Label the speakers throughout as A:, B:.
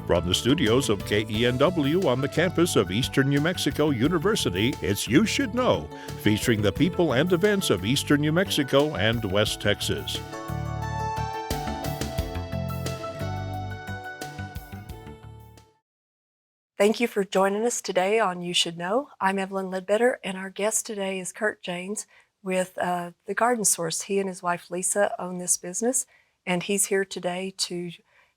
A: From the studios of KENW on the campus of Eastern New Mexico University, it's You Should Know, featuring the people and events of Eastern New Mexico and West Texas.
B: Thank you for joining us today on You Should Know. I'm Evelyn Ledbetter, and our guest today is Curt Jaynes with the GardenSource. He and his wife Lisa own this business, and he's here today to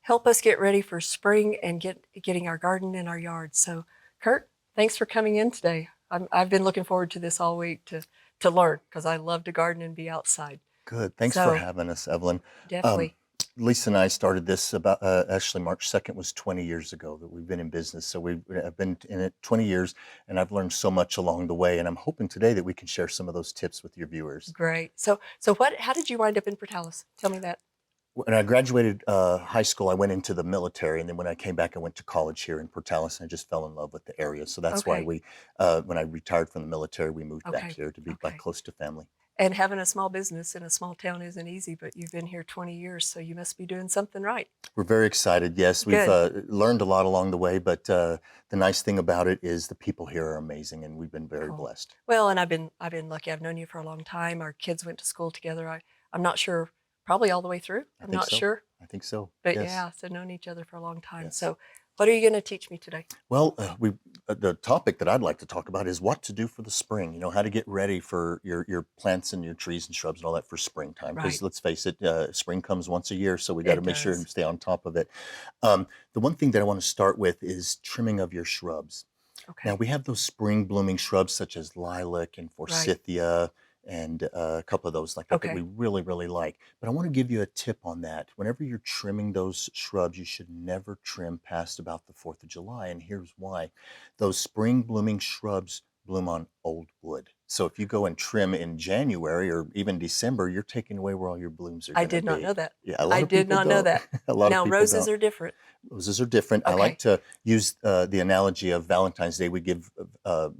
B: help us get ready for spring and getting our garden in our yard. So, Curt, thanks for coming in today. I've been looking forward to this all week to learn, because I love to garden and be outside.
C: Good. Thanks for having us, Evelyn.
B: Definitely.
C: Lisa and I started this about, actually March 2nd was 20 years ago that we've been in business. So I've been in it 20 years, and I've learned so much along the way. And I'm hoping today that we can share some of those tips with your viewers.
B: Great. So how did you wind up in Portales? Tell me that.
C: When I graduated high school, I went into the military. And then when I came back, I went to college here in Portales, and I just fell in love with the area. So that's why when I retired from the military, we moved back here to be back close to family.
B: And having a small business in a small town isn't easy, but you've been here 20 years, so you must be doing something right.
C: We're very excited, yes. We've learned a lot along the way, but the nice thing about it is the people here are amazing, and we've been very blessed.
B: Well, and I've been lucky. I've known you for a long time. Our kids went to school together. I'm not sure, probably all the way through. I'm not sure.
C: I think so.
B: But yeah, so known each other for a long time. Yes. So what are you going to teach me today?
C: Well, the topic that I'd like to talk about is what to do for the spring. You know, how to get ready for your plants and your trees and shrubs and all that for springtime. Because let's face it, spring comes once a year, so we got to make sure and stay on top of it. The one thing that I want to start with is trimming of your shrubs. Okay. Now, we have those spring blooming shrubs such as lilac and forsythia, and a couple of those like that that we really, really like. But I want to give you a tip on that. Whenever you're trimming those shrubs, you should never trim past about the 4th of July. And here's why. Those spring blooming shrubs bloom on old wood. So if you go and trim in January or even December, you're taking away where all your blooms are going to be.
B: I did not know that.
C: Yeah, a lot of people don't.
B: Know that.
C: A lot
B: now,
C: of people
B: roses
C: don't.
B: are different.
C: Roses are different. I like to use the analogy of Valentine's Day. We give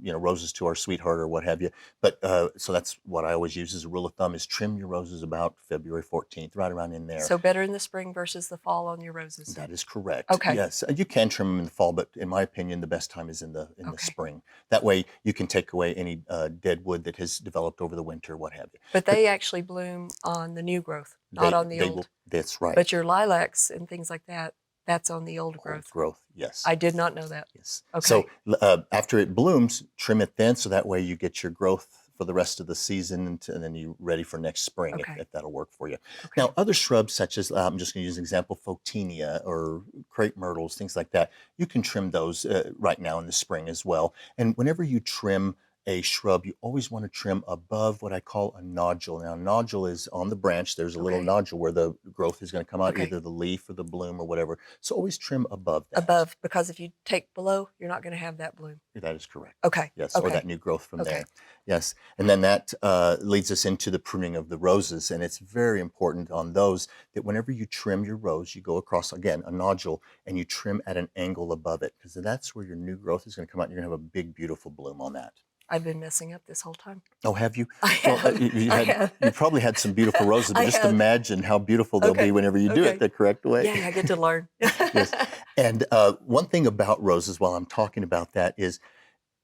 C: roses to our sweetheart or what have you. But so that's what I always use as a rule of thumb is trim your roses about February 14th, right around in there.
B: So better in the spring versus the fall on your roses.
C: That is correct.
B: Okay.
C: Yes, you can trim them in the fall, but in my opinion, the best time is in the spring. That way you can take away any dead wood that has developed over the winter, what have you.
B: But they actually bloom on the new growth, not on the old.
C: That's right.
B: But your lilacs and things like that, that's on the old growth.
C: Old growth, yes.
B: I did not know that.
C: Yes.
B: Okay.
C: So after it blooms, trim it then, so that way you get your growth for the rest of the season, and then you're ready for next spring, if that'll work for you. Okay. Now, other shrubs such as, I'm just going to use an example, photinia or crepe myrtles, things like that, you can trim those right now in the spring as well. And whenever you trim a shrub, you always want to trim above what I call a nodule. Now, a nodule is on the branch. There's a little nodule where the growth is going to come out, either the leaf or the bloom or whatever. So always trim above that.
B: Above, because if you take below, you're not going to have that bloom.
C: That is correct.
B: Okay.
C: Yes, or that new growth from there. Yes, and then that leads us into the pruning of the roses, and it's very important on those that whenever you trim your rose, you go across, again, a nodule, and you trim at an angle above it, because that's where your new growth is going to come out, and you're going to have a big, beautiful bloom on that.
B: I've been messing up this whole time.
C: Oh, have you?
B: I have.
C: You probably had some beautiful roses, but just imagine how beautiful they'll be whenever you do it the correct way.
B: Yeah, I get to learn.
C: Yes. And one thing about roses, while I'm talking about that, is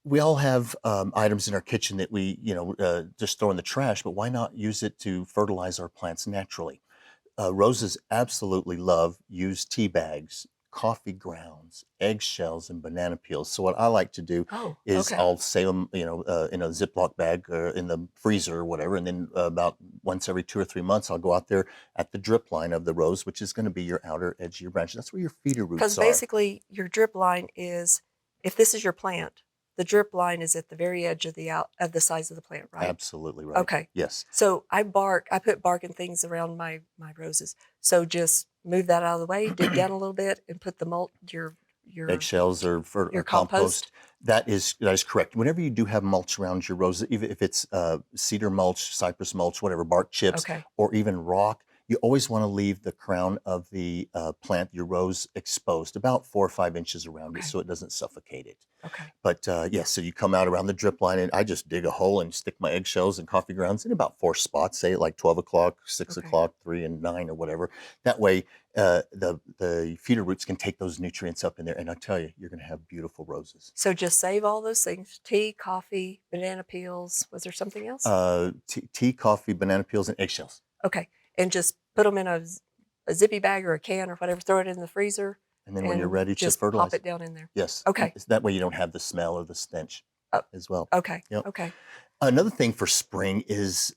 C: we all have items in our kitchen that we, just throw in the trash, but why not use it to fertilize our plants naturally? Roses absolutely love used tea bags, coffee grounds, eggshells, and banana peels. So what I like to do is I'll save them, in a Ziploc bag or in the freezer or whatever, and then about once every 2 or 3 months, I'll go out there at the drip line of the rose, which is going to be your outer edge of your branch. That's where your feeder roots are.
B: Because basically, your drip line is, if this is your plant, the drip line is at the very edge of the size of the plant, right?
C: Absolutely right.
B: Okay.
C: Yes.
B: So I put bark and things around my roses. So just move that out of the way, dig down a little bit, and put the mulch, your
C: eggshells or compost. That is correct. Whenever you do have mulch around your roses, even if it's cedar mulch, cypress mulch, whatever, bark chips, or even rock, you always want to leave the crown of the plant, your rose, exposed about 4 or 5 inches around it
B: Okay.
C: so it doesn't suffocate it.
B: Okay.
C: But yes, so you come out around the drip line, and I just dig a hole and stick my eggshells and coffee grounds in about 4 spots, say like 12 o'clock, 6
B: Okay.
C: o'clock, 3 and 9 or whatever. That way, the feeder roots can take those nutrients up in there, and I tell you, you're going to have beautiful roses.
B: So just save all those things: tea, coffee, banana peels. Was there something else?
C: Tea, coffee, banana peels, and eggshells.
B: Okay, and just put them in a zippy bag or a can or whatever. Throw it in the freezer.
C: And then when you're ready to
B: just
C: fertilize,
B: pop it down in there.
C: yes.
B: Okay.
C: That way you don't have the smell or the stench
B: Oh,
C: as well.
B: okay.
C: Yep.
B: Okay.
C: Another thing for spring is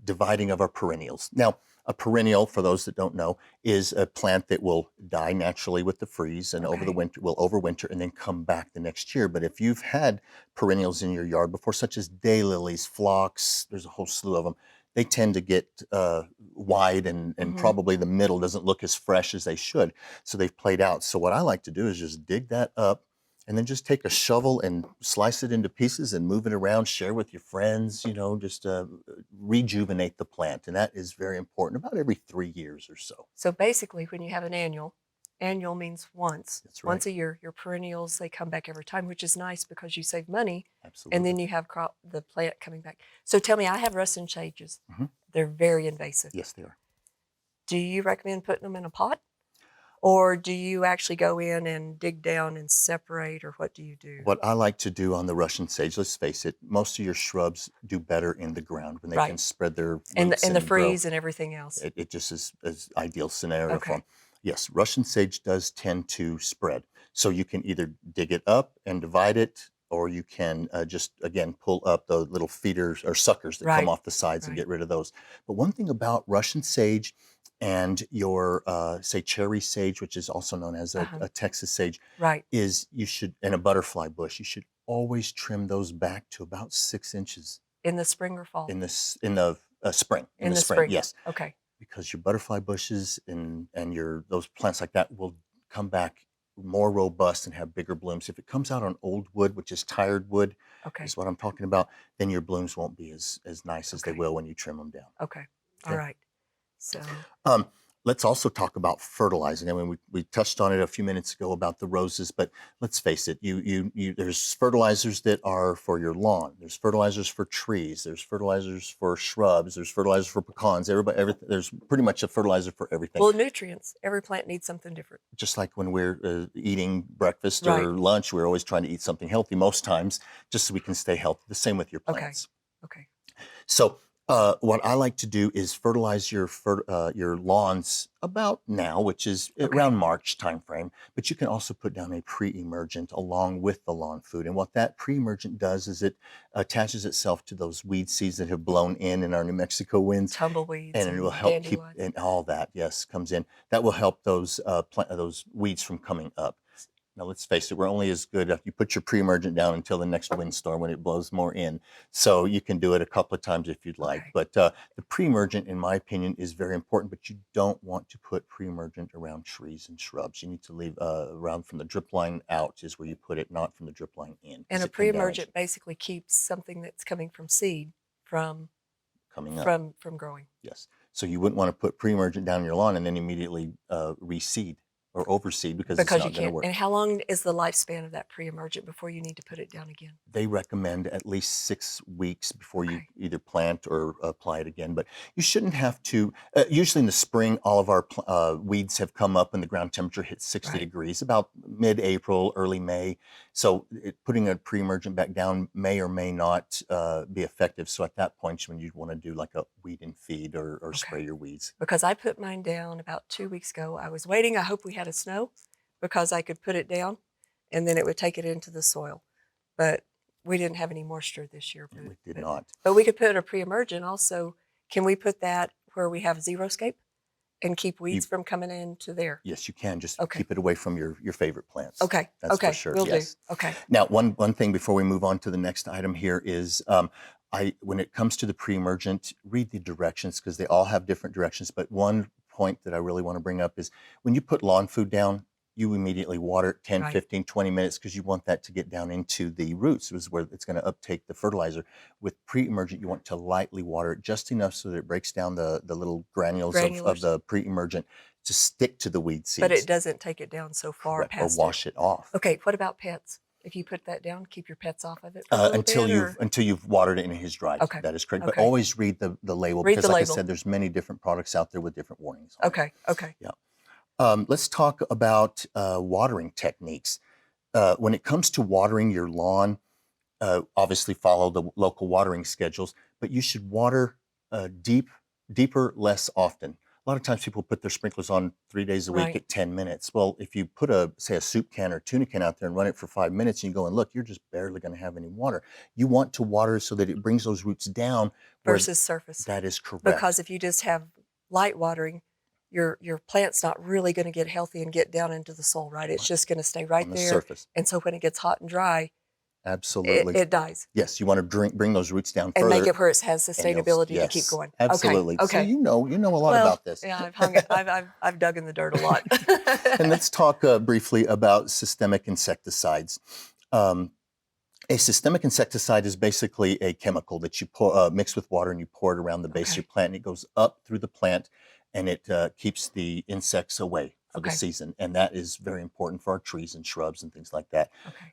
C: dividing of our perennials. Now, a perennial, for those that don't know, is a plant that will die naturally with the freeze and over the
B: Okay.
C: winter, will overwinter and then come back the next year. But if you've had perennials in your yard before, such as daylilies, phlox, there's a whole slew of them, they tend to get wide and
B: Mhm.
C: probably the middle doesn't look as fresh as they should. So they've played out. So what I like to do is just dig that up and then just take a shovel and slice it into pieces and move it around, share with your friends, just rejuvenate the plant. And that is very important, about every 3 years or so.
B: So basically, when you have an annual means once.
C: That's right.
B: Once a year. Your perennials, they come back every time, which is nice because you save money.
C: Absolutely.
B: And then you have the plant coming back. So tell me, I have Ruston sages.
C: Mhm.
B: They're very invasive.
C: Yes, they are.
B: Do you recommend putting them in a pot? Or do you actually go in and dig down and separate, or what do you do?
C: What I like to do on the Russian sage, let's face it, most of your shrubs do better in the ground when they
B: Right.
C: can spread their roots
B: And the
C: grow.
B: freeze and everything else.
C: It just is ideal scenario for
B: Okay.
C: 'em. Yes, Russian sage does tend to spread. So you can either dig it up and divide it, or you can just, again, pull up the little feeders or suckers that
B: Right.
C: come off the sides and
B: Right.
C: get rid of those. But one thing about Russian sage and your, say, cherry sage, which is also known as
B: Uh-huh.
C: a Texas sage,
B: Right.
C: is you should, and a butterfly bush, you should always trim those back to about 6 inches
B: In the spring or fall?
C: in the spring.
B: In the spring.
C: Yes,
B: Okay.
C: because your butterfly bushes and your those plants like that will come back more robust and have bigger blooms. If it comes out on old wood, which is tired wood,
B: Okay.
C: is what I'm talking about, then your blooms won't be as nice as they
B: Okay.
C: will when you trim them down.
B: Okay. All
C: Okay.
B: right. So,
C: Um, let's also talk about fertilizing. I mean, we touched on it a few minutes ago about the roses, but let's face it, there's fertilizers that are for your lawn. There's fertilizers for trees. There's fertilizers for shrubs. There's fertilizers for pecans. Everything. There's pretty much a fertilizer for everything.
B: well, nutrients. Every plant needs something different.
C: Just like when we're eating breakfast
B: Right.
C: or lunch, we're always trying to eat something healthy most times, just so we can stay healthy. The same with your
B: Okay.
C: plants.
B: Okay.
C: So what I like to do is fertilize your lawns about now, which is
B: Okay.
C: around March timeframe. But you can also put down a pre-emergent along with the lawn food. And what that pre-emergent does is it attaches itself to those weed seeds that have blown in our New Mexico winds,
B: Tumbleweeds
C: and it will help keep
B: dandelions.
C: and all that. Yes, comes in. That will help those those weeds from coming up. Now, let's face it, we're only as good if you put your pre-emergent down until the next windstorm when it blows more in. So you can do it a couple of times if you'd like.
B: Okay.
C: But the pre-emergent, in my opinion, is very important, but you don't want to put pre-emergent around trees and shrubs. You need to leave around from the drip line out is where you put it, not from the drip line in.
B: And
C: 'cause
B: a
C: it can damage
B: pre-emergent basically keeps something that's coming from seed from
C: coming up.
B: from growing.
C: Yes. So you wouldn't want to put pre-emergent down your lawn and then immediately reseed or overseed because it's
B: Because you
C: not going to
B: can't.
C: work.
B: And how long is the lifespan of that pre-emergent before you need to put it down again?
C: They recommend at least 6 weeks before you
B: Okay.
C: either plant or apply it again. But you shouldn't have to. Usually in the spring, all of our weeds have come up and the ground temperature hits 60
B: Right.
C: degrees, about mid-April, early May. So putting a pre-emergent back down may or may not be effective. So at that point, when you'd want to do like a weed and feed or spray
B: Okay.
C: your weeds.
B: Because I put mine down about 2 weeks ago. I was waiting. I hope we had a snow because I could put it down and then it would take it into the soil. But we didn't have any moisture this year.
C: We did not.
B: But we could put a pre-emergent also. Can we put that where we have xeriscape and keep weeds from coming into there?
C: Yes, you can. Just
B: Okay.
C: keep it away from your favorite plants.
B: Okay.
C: That's
B: Okay.
C: for sure.
B: Will
C: Yes.
B: do. Okay.
C: Now, one thing before we move on to the next item here is when it comes to the pre-emergent, read the directions because they all have different directions. But one point that I really want to bring up is when you put lawn food down, you immediately water it 10,
B: Right.
C: 15, 20 minutes because you want that to get down into the roots, is where it's going to uptake the fertilizer. With pre-emergent, you want to lightly water it just enough so that it breaks down the little granules of
B: Granulars.
C: the pre-emergent to stick to the weed seeds.
B: But it doesn't take it down so far
C: Correct, or
B: past
C: wash it off.
B: Okay, what about pets? If you put that down, keep your pets off of it for a little bit,
C: Until you've watered it and it has dried.
B: Okay.
C: That is correct.
B: Okay.
C: But always read the label,
B: Read
C: because
B: the
C: like
B: label.
C: I said, there's many different products out there with different warnings on it.
B: Okay, okay.
C: Yeah. Let's talk about watering techniques. When it comes to watering your lawn, obviously follow the local watering schedules, but you should water deeper, less often. A lot of times people put their sprinklers on 3 days a week
B: Right.
C: at 10 minutes. Well, if you put say a soup can or tuna can out there and run it for 5 minutes and you go and look, you're just barely going to have any water. You want to water so that it brings those roots down.
B: Versus surface.
C: That is correct.
B: Because if you just have light watering, your plant's not really going to get healthy and get down into the soil, right? It's just going to stay right
C: on the
B: there.
C: surface.
B: And so when it gets hot and dry,
C: Absolutely.
B: it dies.
C: Yes, you want to bring those roots down
B: And
C: further.
B: make it where it has sustainability to keep
C: Yes,
B: going.
C: absolutely.
B: Okay.
C: So you know a lot
B: Well,
C: about this.
B: Yeah, I've dug in the dirt a lot.
C: And let's talk briefly about systemic insecticides. A systemic insecticide is basically a chemical that you mix with water and you pour it around the base of your plant, and it goes up through the plant, and it keeps the insects away for the season. And that is very important for our trees and shrubs and things like that.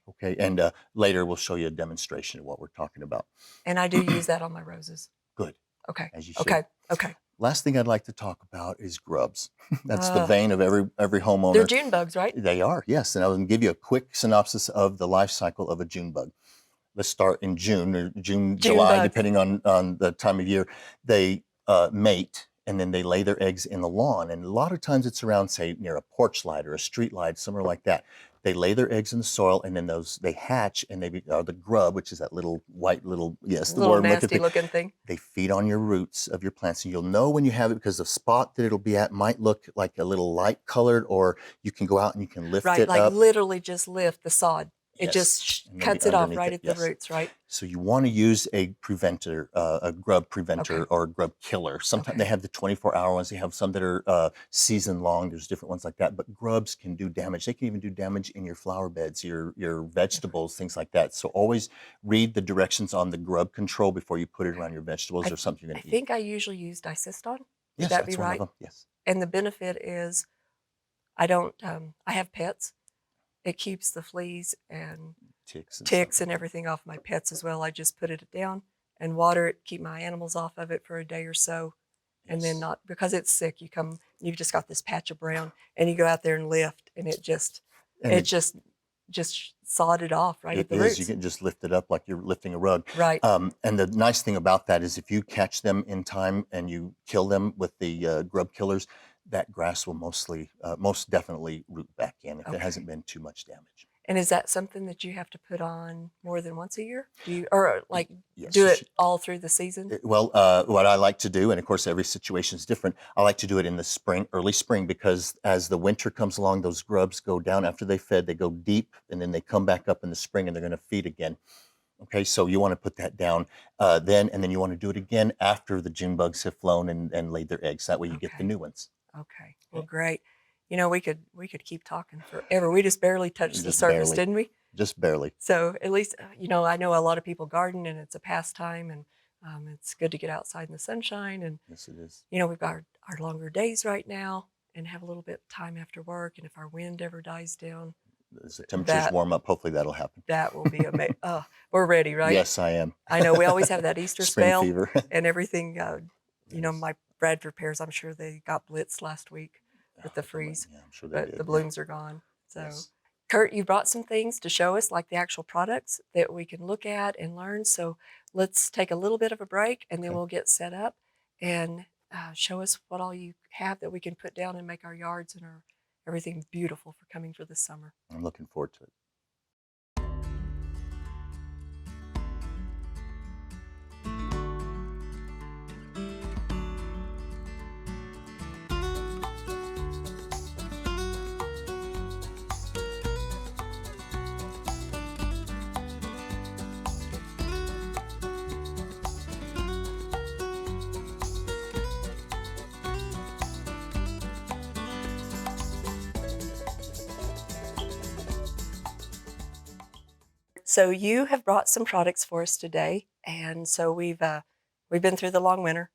C: Okay. And later we'll show you a demonstration of what we're talking about.
B: And I do use that on my roses.
C: Good.
B: Okay.
C: As you should.
B: Okay.
C: Last thing I'd like to talk about is grubs. That's the vein of every homeowner.
B: They're June bugs, right?
C: They are, yes. And I will give you a quick synopsis of the life cycle of a June bug. Let's start in June, or June, July,
B: bug.
C: depending on the time of year. They mate, and then they lay their eggs in the lawn. And a lot of times it's around, say, near a porch light or a street light, somewhere like that. They lay their eggs in the soil, and then they hatch, and they are the grub, which is that little white yes, the
B: little
C: word
B: nasty looking thing.
C: They feed on your roots of your plants, and you'll know when you have it because the spot that it'll be at might look like a little light colored, or you can go out and you can lift it
B: like
C: up.
B: literally just lift the sod. It
C: Yes.
B: just
C: And maybe
B: cuts it off
C: underneath
B: right
C: it,
B: at
C: yes.
B: the roots, right?
C: So you want to use a preventer, a grub preventer or a grub killer. Sometimes they have the 24-hour ones. They have some that are season long. There's different ones like that. But grubs can do damage. They can even do damage in your flower beds, your vegetables, things like that. So always read the directions on the grub control before you put it around your vegetables or something you're
B: I
C: going to eat.
B: think I usually use Dicyston. Would
C: Yes,
B: that
C: that's
B: be
C: one
B: right?
C: of them. Yes.
B: And the benefit is I don't, I have pets. It keeps the fleas and ticks and everything off my pets as well. I just put it down and water it, keep my animals off of it for a day or so. And then not, because it's sick, you've just got this patch of brown and you go out there and lift, and it just sawed it off right at the roots.
C: You can just lift it up like you're lifting a rug.
B: Right.
C: And the nice thing about that is if you catch them in time and you kill them with the grub killers, that grass will most definitely root back in if it hasn't been too much damage.
B: And is that something that you have to put on more than once a year? Do you, or like
C: Yes,
B: do
C: you
B: it
C: should.
B: all through the season?
C: Well, what I like to do, and of course every situation is different, I like to do it in the spring, early spring, because as the winter comes along, those grubs go down after they fed, they go deep, and then they come back up in the spring and they're going to feed again. Okay, so you want to put that down then, and then you want to do it again after the June bugs have flown and laid their eggs. That way you get the new ones.
B: Okay, well, great. You know, we could keep talking forever. We just barely touched the surface,
C: barely.
B: didn't we?
C: Just barely.
B: So at least, you know, I know a lot of people garden and it's a pastime, and it's good to get outside in the sunshine. And,
C: yes, it is.
B: you know, we've got our longer days right now and have a little bit of time after work. And if our wind ever dies down,
C: as the temperatures warm up, hopefully that'll happen.
B: that will be amazing. We're ready, right?
C: Yes, I am.
B: I know we always have that Easter
C: Spring
B: spell
C: fever.
B: and everything. You know, my Bradford pears, I'm sure they got blitzed last week with the freeze,
C: Yeah, I'm sure they
B: but
C: did.
B: the blooms are gone. So,
C: Yes.
B: Curt, you brought some things to show us, like the actual products that we can look at and learn. So let's take a little bit of a break, and then we'll get set up and show us what all you have that we can put down and make our yards and everything beautiful for coming for this summer.
C: I'm looking forward to it.
B: So you have brought some products for us today, and so we've been through the long winter.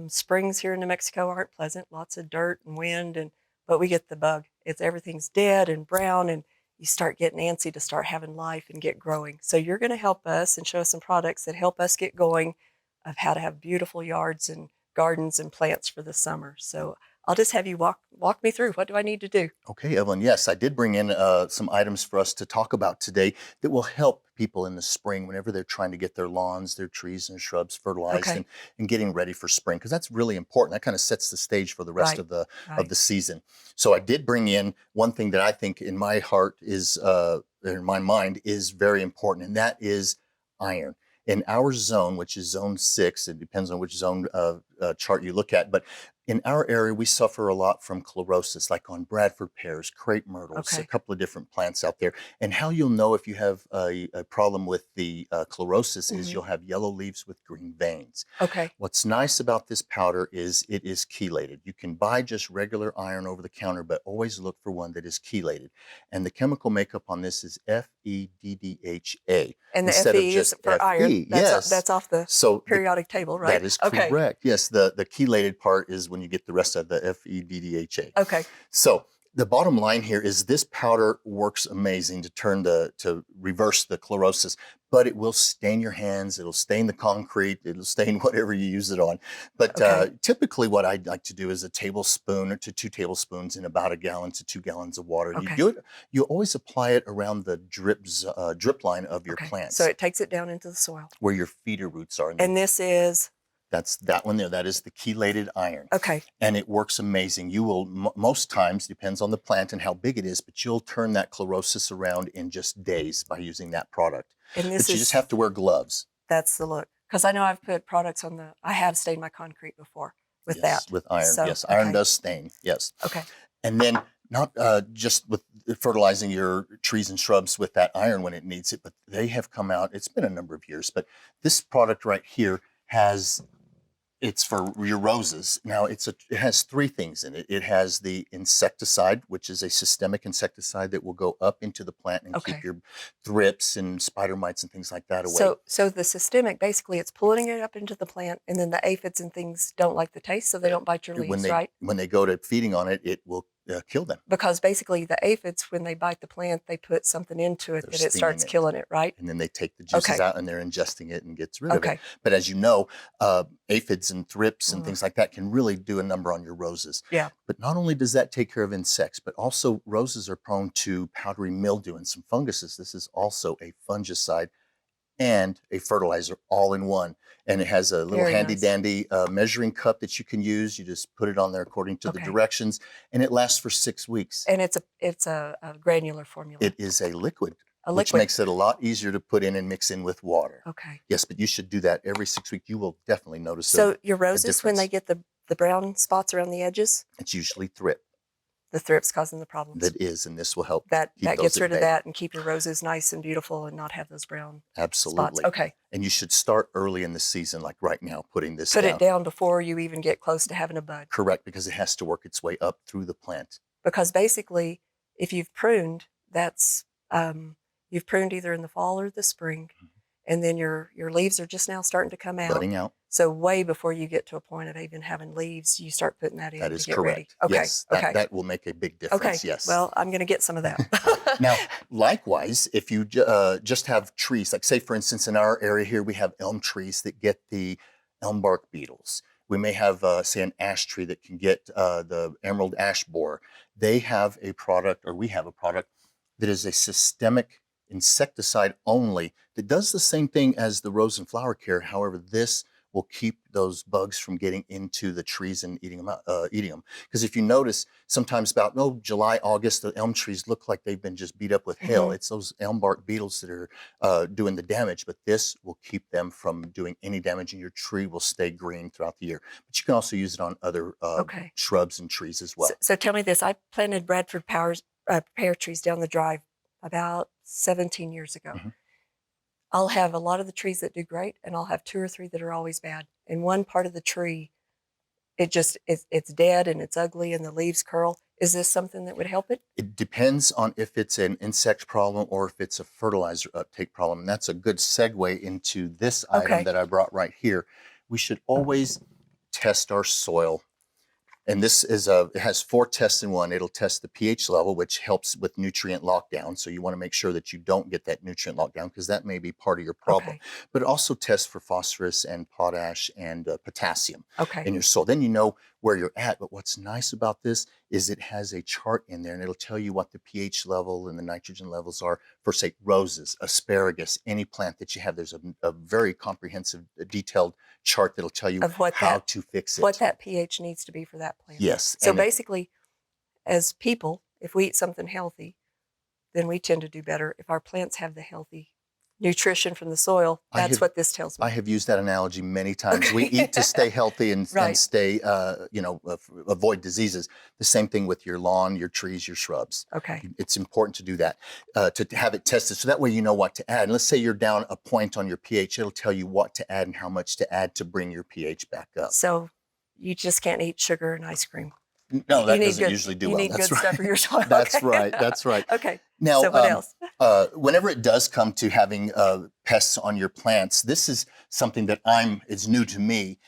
B: Springs here in New Mexico aren't pleasant, lots of dirt and wind, but we get the bug. Everything's dead and brown, and you start getting antsy to start having life and get growing. So you're going to help us and show us some products that help us get going of how to have beautiful yards and gardens and plants for the summer. So I'll just have you walk me through. What do I need to do?
C: Okay, Evelyn, yes, I did bring in some items for us to talk about today that will help people in the spring whenever they're trying to get their lawns, their trees and shrubs fertilized and getting ready for spring, because that's really important. That kind of sets the stage for the rest of the season. So I did bring in one thing that I think in my heart is, in my mind, is very important, and that is iron. In our zone, which is zone 6, it depends on which zone chart you look at, but in our area, we suffer a lot from chlorosis, like on Bradford pears, crepe myrtles, a couple of different plants out there. And how you'll know if you have a problem with the chlorosis is you'll have yellow leaves with green veins. What's nice about this powder is it is chelated. You can buy just regular iron over the counter, but always look for one that is chelated. And the chemical makeup on this is FEDDHA.
B: And the FE is for iron. That's off the periodic table, right?
C: That is correct. Yes, the chelated part is when you get the rest of the FEDDHA. So the bottom line here is this powder works amazing to reverse the chlorosis, but it will stain your hands, it'll stain the concrete, it'll stain whatever you use it on. But typically what I'd like to do is a tablespoon to 2 tablespoons in about 1 gallon to 2 gallons of water. You always apply it around the drip line of your plants.
B: So it takes it down into the soil.
C: Where your feeder roots are.
B: And this is?
C: That's that one there. That is the chelated iron. And it works amazing. You will, most times, depends on the plant and how big it is, but you'll turn that chlorosis around in just days by using that product.
B: And
C: but you just have to wear gloves.
B: That's the look. Because I know I've put products on I have stained my concrete before with that.
C: With iron, so, yes. Iron does stain, yes. And then not just with fertilizing your trees and shrubs with that iron when it needs it, but they have come out, it's been a number of years, but this product right here it's for your roses. Now it has 3 things in it. It has the insecticide, which is a systemic insecticide that will go up into the plant and keep your thrips and spider mites and things like that away.
B: So the systemic, basically it's pulling it up into the plant, and then the aphids and things don't like the taste, so they don't bite your leaves, right?
C: When they go to feeding on it, it will kill them.
B: Because basically the aphids, when they bite the plant, they put something into it that it starts killing it, right?
C: And then they take the juices out and they're ingesting it and gets rid of it. But as you know, aphids and thrips and things like that can really do a number on your roses. But not only does that take care of insects, but also roses are prone to powdery mildew and some funguses. This is also a fungicide and a fertilizer all in one. And it has a little handy dandy measuring cup that you can use. You just put it on there according to the directions, and it lasts for 6 weeks.
B: And it's a granular formula.
C: It is a liquid, which makes it a lot easier to put in and mix in with water. Yes, but you should do that every 6 weeks. You will definitely notice
B: So your roses, when they get the brown spots around the edges?
C: It's usually thrip.
B: The thrips causing the problems.
C: That is, and this will help.
B: That gets rid of that and keep your roses nice and beautiful and not have those brown spots.
C: And you should start early in the season, like right now, putting this down.
B: Put it down before you even get close to having a bud.
C: Correct, because it has to work its way up through the plant.
B: Because basically, if you've pruned, you've pruned either in the fall or the spring, and then your leaves are just now starting to come out.
C: Budding out.
B: So way before you get to a point of even having leaves, you start putting that in
C: to get
B: correct.
C: Ready. Yes, that will make a big difference, yes.
B: Well, I'm going to get some of that.
C: Now, likewise, if you just have trees, like say, for instance, in our area here, we have elm trees that get the elm bark beetles. We may have, say, an ash tree that can get the emerald ash borer. They have a product, or we have a product, that is a systemic insecticide only that does the same thing as the rose and flower care. However, this will keep those bugs from getting into the trees and eating them. Because if you notice, sometimes about July, August, the elm trees look like they've been just beat up with hail. It's those elm bark beetles that are doing the damage, but this will keep them from doing any damage, and your tree will stay green throughout the year. But you can also use it on other shrubs and trees as well.
B: So tell me this, I planted Bradford pear trees down the drive about 17 years ago. I'll have a lot of the trees that do great, and I'll have 2 or 3 that are always bad. And one part of the tree, it's dead and it's ugly and the leaves curl. Is this something that would help it?
C: It depends on if it's an insect problem or if it's a fertilizer uptake problem. And that's a good segue into this item
B: Okay.
C: that I brought right here. We should always test our soil. And this is it has 4 tests in one. It'll test the pH level, which helps with nutrient lockdown. So you want to make sure that you don't get that nutrient lockdown because that may be part of your problem.
B: Okay.
C: But it also tests for phosphorus and potash and potassium
B: Okay.
C: in your soil. Then you know where you're at. But what's nice about this is it has a chart in there and it'll tell you what the pH level and the nitrogen levels are for, say, roses, asparagus, any plant that you have. There's a very comprehensive, detailed chart that'll tell you
B: Of what
C: how to fix it.
B: What that pH needs to be for that plant.
C: Yes.
B: So
C: and
B: basically, as people, if we eat something healthy, then we tend to do better. If our plants have the healthy nutrition from the soil, that's what this tells me.
C: I have used that analogy many times. We eat to stay healthy and stay, avoid diseases. The same thing with your lawn, your trees, your shrubs.
B: Okay.
C: It's important to do that, to have it tested. So that way you know what to add. And let's say you're down a point on your pH. It'll tell you what to add and how much to add to bring your pH back up.
B: So you just can't eat sugar and ice cream.
C: No, that doesn't usually do well.
B: You need
C: That's
B: good
C: right.
B: stuff for your soil.
C: That's right. That's right.
B: Okay.
C: Now,
B: so what else?
C: Whenever it does come to having pests on your plants, this is something that it's new to me.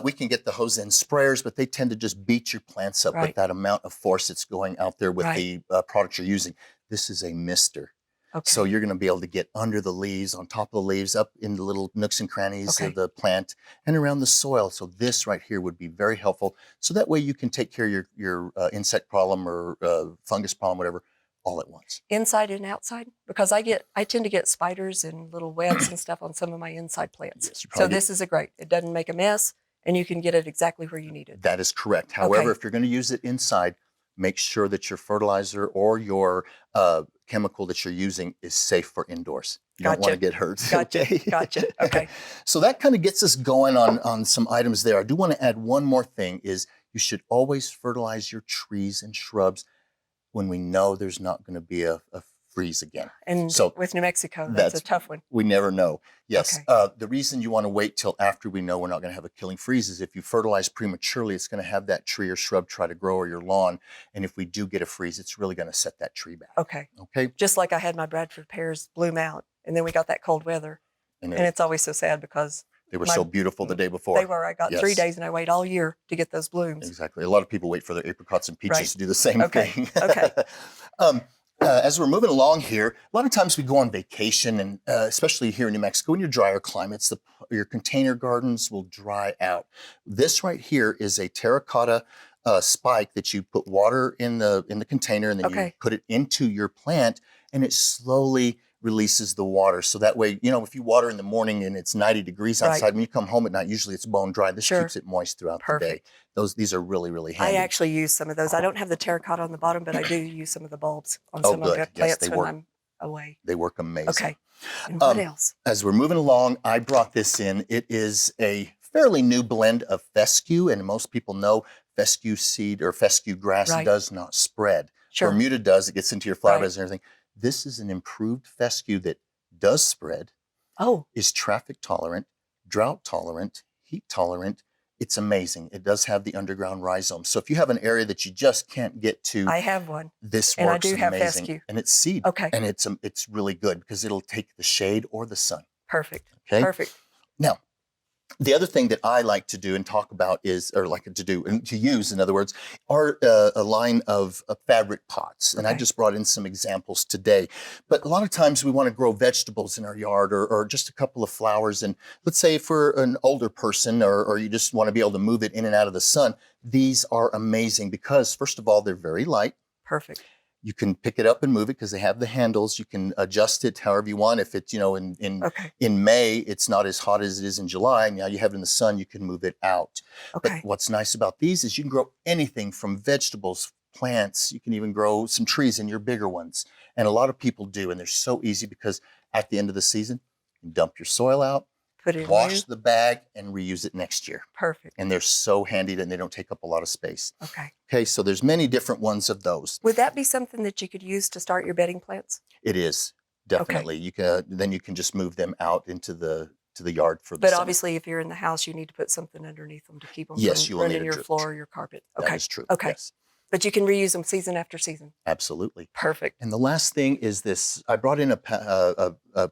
C: We can get the hose end sprayers, but they tend to just beat your plants up with that amount of force that's going out there with the product you're using. This is a mister.
B: Okay.
C: So you're going to be able to get under the leaves, on top of the leaves, up in the little nooks and crannies of the plant and around the soil. So this right here would be very helpful. So that way you can take care of your insect problem or fungus problem, whatever, all at once.
B: Inside and outside? Because I tend to get spiders and little webs and stuff on some of my inside plants.
C: Yes,
B: so this is great. It doesn't make a mess and you can get it exactly where you need it.
C: That is correct. However, if you're going to use it inside, make sure that your fertilizer or your chemical that you're using is safe for indoors. You don't want to get hurt.
B: Gotcha.
C: Okay?
B: Gotcha. Okay.
C: So that kind of gets us going on some items there. I do want to add one more thing is you should always fertilize your trees and shrubs when we know there's not going to be a freeze again.
B: And
C: so
B: with New Mexico, that's a tough one.
C: We never know. Yes.
B: Okay.
C: The reason you want to wait till after we know we're not going to have a killing freeze is if you fertilize prematurely, it's going to have that tree or shrub try to grow or your lawn. And if we do get a freeze, it's really going to set that tree back.
B: Okay.
C: Okay.
B: Just like I had my Bradford pears bloom out and then we got that cold weather. And it's always so sad because
C: they were so beautiful the day before.
B: They were. I got 3 days and I wait all year to get those blooms.
C: Exactly. A lot of people wait for their apricots and peaches to do the same thing.
B: Okay.
C: As we're moving along here, a lot of times we go on vacation, and especially here in New Mexico, in your drier climates, your container gardens will dry out. This right here is a terracotta spike that you put water in the container, and then you put it into your plant, and it slowly releases the water. So that way, if you water in the morning and it's 90 degrees outside, when you come home at night, usually it's bone dry. This keeps it moist throughout the day. These are really, really handy.
B: I actually use some of those. I don't have the terracotta on the bottom, but I do use some of the bulbs on some of the plants when I'm away.
C: They work amazing.
B: Okay. And what else?
C: As we're moving along, I brought this in. It is a fairly new blend of fescue, and most people know fescue seed or fescue grass does not spread.
B: Sure.
C: Bermuda does. It gets into your flower beds and everything. This is an improved fescue that does spread, is traffic tolerant, drought tolerant, heat tolerant. It's amazing. It does have the underground rhizomes. So if you have an area that you just can't get to,
B: I have one.
C: This
B: and
C: works
B: I do have
C: amazing.
B: fescue.
C: And it's seed.
B: Okay.
C: And it's really good because it'll take the shade or the sun.
B: Perfect.
C: Okay.
B: Perfect.
C: Now, the other thing that I like to do and talk about to use, in other words, are a line of fabric pots. And I just brought in some examples today. But a lot of times we want to grow vegetables in our yard or just a couple of flowers. And let's say for an older person or you just want to be able to move it in and out of the sun, these are amazing because, first of all, they're very light.
B: Perfect.
C: You can pick it up and move it because they have the handles. You can adjust it however you want. If it's, in May, it's not as hot as it is in July. Now you have it in the sun, you can move it out.
B: Okay.
C: But what's nice about these is you can grow anything from vegetables, plants. You can even grow some trees in your bigger ones. And a lot of people do. And they're so easy because at the end of the season, you dump your soil out, wash the bag, and reuse it next year.
B: Perfect.
C: And they're so handy and they don't take up a lot of space.
B: Okay.
C: Okay, so there's many different ones of those.
B: Would that be something that you could use to start your bedding plants?
C: It is, definitely.
B: Okay.
C: Then you can just move them out into the yard for the
B: But
C: summer.
B: obviously, if you're in the house, you need to put something underneath them to keep them
C: Yes,
B: from
C: you will need
B: running your
C: a
B: floor or your carpet. Okay.
C: That is true.
B: Okay.
C: Yes.
B: But you can reuse them season after season.
C: Absolutely.
B: Perfect.
C: And the last thing is this. I brought in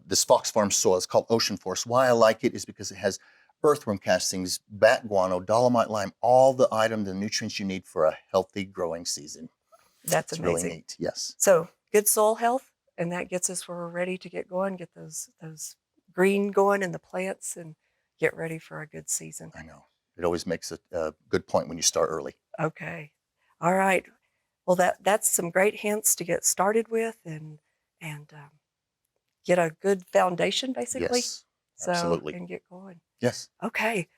C: this Fox Farm soil. It's called Ocean Force. Why I like it is because it has earthworm castings, bat guano, dolomite lime, all the nutrients you need for a healthy growing season.
B: That's
C: it's
B: amazing.
C: Really neat. Yes.
B: So good soil health, and that gets us where we're ready to get going, get those green going in the plants, and get ready for a good season.
C: I know. It always makes a good point when you start early.
B: Okay. All right. Well, that's some great hints to get started with and get a good foundation, basically.
C: Yes, absolutely.
B: And get going.
C: Yes.
B: Okay.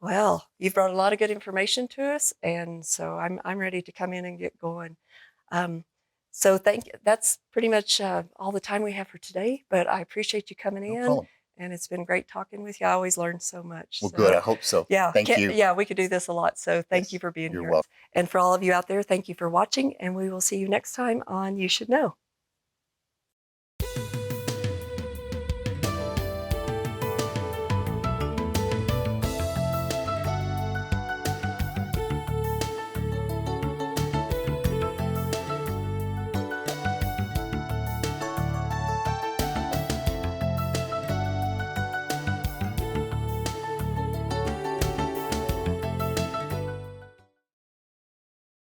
B: Well, you've brought a lot of good information to us, and so I'm ready to come in and get going. So that's pretty much all the time we have for today, but I appreciate you coming in.
C: Problem.
B: And it's been great talking with you. I always learn so much.
C: Well, good. I hope so.
B: Yeah.
C: Thank you.
B: Yeah, we could do this a lot. So thank you for being here.
C: You're welcome.
B: And for all of you out there, thank you for watching. And we will see you next time on You Should Know.